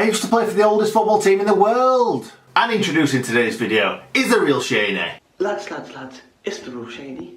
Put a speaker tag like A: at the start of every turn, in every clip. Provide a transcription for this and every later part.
A: I used to play for the oldest football team in the world. And introducing today's video is the Real Shaney.
B: Lads, it's the Real Shaney,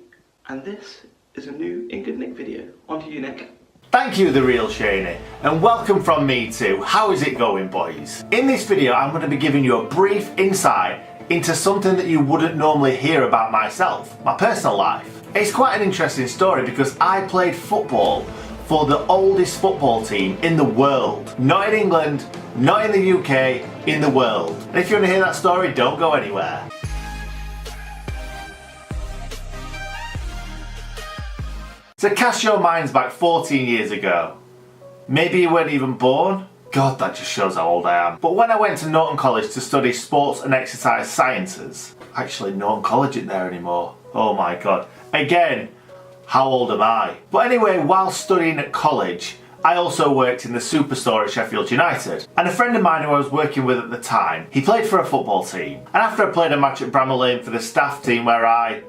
B: and this is a new Ingood Nick video. On to you, Nick.
A: Thank you, the Real Shaney, and welcome from me too. How is it going, boys? In this video, I'm going to be giving you a brief insight into something that you wouldn't normally hear about myself, my personal life. It's quite an interesting story because I played football for the oldest football team in the world. Not in England, not in the UK, in the world. And if you want to hear that story, don't go anywhere. So cast your minds back 14 years ago. Maybe you weren't even born. God, that just shows how old I am. But when I went to Norton College to study sports and exercise sciences, actually Norton College isn't there anymore. Oh my God. Again, how old am I? But anyway, while studying at college, I also worked in the superstore at Sheffield United. And a friend of mine who I was working with at the time, he played for a football team. And after I played a match at Bramall Lane for the staff team where I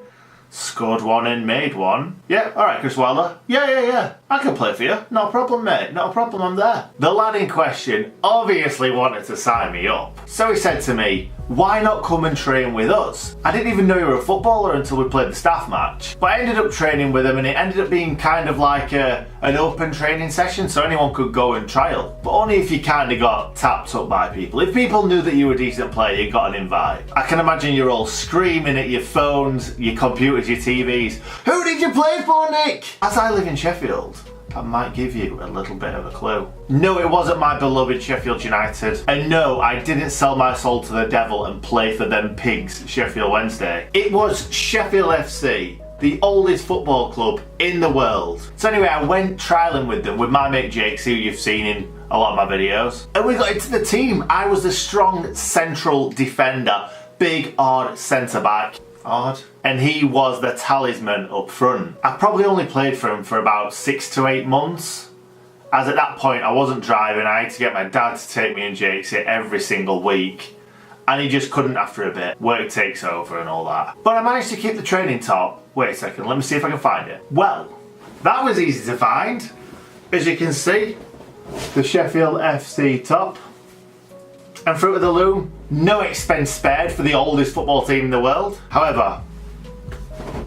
A: scored one and made one. Yeah, alright, Chris Wilder. Yeah. I can play for you. Not a problem, mate. Not a problem, I'm there. The lad in question obviously wanted to sign me up. So he said to me, why not come and train with us? I didn't even know you were a footballer until we played the staff match. But I ended up training with him and it ended up being kind of like an open training session so anyone could go and trial. But only if you kind of got tapped up by people. If people knew that you were a decent player, you got an invite. I can imagine you're all screaming at your phones, your computers, your TVs. Who did you play for, Nick? As I live in Sheffield, that might give you a little bit of a clue. No, it wasn't my beloved Sheffield United. And no, I didn't sell my soul to the devil and play for them pigs, Sheffield Wednesday. It was Sheffield FC, the oldest football club in the world. So anyway, I went trialling with them with my mate Jake, who you've seen in a lot of my videos. And we got into the team. I was the strong central defender, big, odd centre-back. Odd. And he was the talisman up front. I probably only played for him for about 6 to 8 months, as at that point I wasn't driving. I had to get my dad to take me and Jake every single week, and he just couldn't after a bit. Work takes over and all that. But I managed to keep the training top. Wait a second, let me see if I can find it. Well, that was easy to find. As you can see, the Sheffield FC top. And fruit of the loom, no expense spared for the oldest football team in the world. However,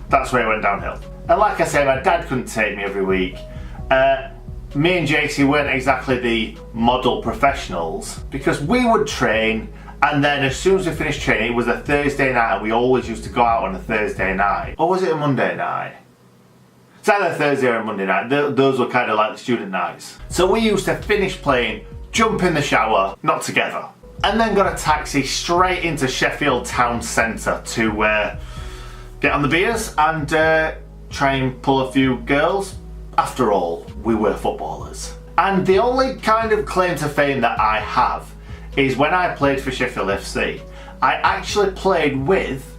A: that's where it went downhill. And like I say, my dad couldn't take me every week. Me and JC weren't exactly the model professionals because we would train and then as soon as we finished training, it was a Thursday night and we always used to go out on a Thursday night. Or was it a Monday night? It's either a Thursday or a Monday night. Those were kind of like the student nights. So we used to finish playing, jump in the shower, not together, and then got a taxi straight into Sheffield town centre to get on the beers and try and pull a few girls. After all, we were footballers. And the only kind of claim to fame that I have is when I played for Sheffield FC, I actually played with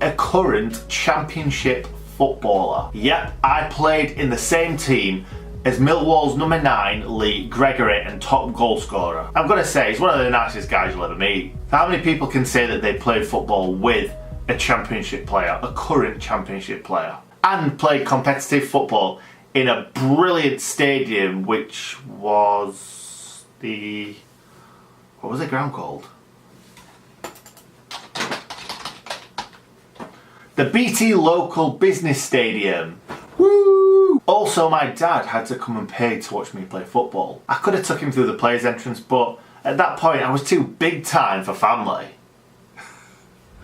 A: a current championship footballer. Yep, I played in the same team as Millwall's number 9, Lee Gregory, and top goal scorer. I've got to say, he's one of the nicest guys you'll ever meet. How many people can say that they played football with a championship player, a current championship player, and played competitive football in a brilliant stadium, which was the... what was the ground called? The BT Local Business Stadium. Woo! Also, my dad had to come and pay to watch me play football. I could have took him through the players' entrance, but at that point I was too big time for family.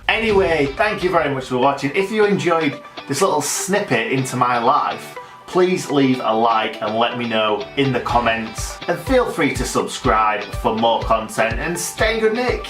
A: Anyway, thank you very much for watching. If you enjoyed this little snippet into my life, please leave a like and let me know in the comments. And feel free to subscribe for more content and stay good, Nick.